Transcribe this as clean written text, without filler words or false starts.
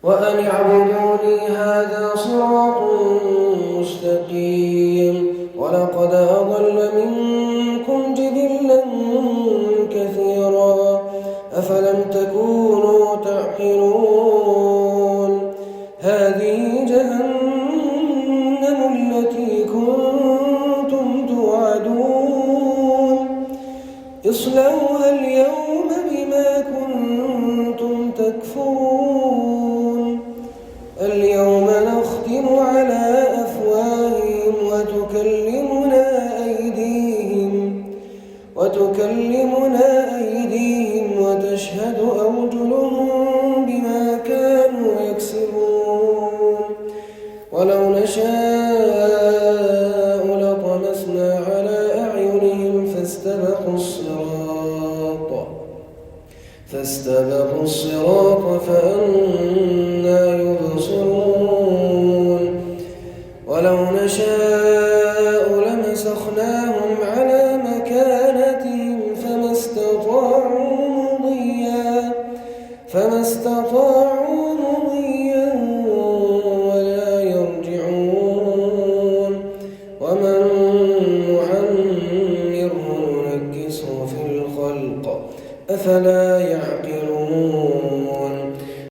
وأن اعبدوني هذا صراط مستقيم ولقد أضل منكم جبلا كثيرا أفلم تكونوا تعقلون هذه جهنم التي كنتم توعدون اصلوها اليوم بما كنتم تكفرون اليوم نختم على أفواههم وتكلمنا أيديهم وتشهد أرجلهم بما كانوا يكسبون ولو نشاء لطمسنا على أعينهم فاستبقوا الصراط فأنى يبصرون ولو نشاء لمسخناهم على مكانتهم فما استطاعوا مضيا ولا يرجعون ومن نعمره ننكسه في الخلق أفلا يعلمون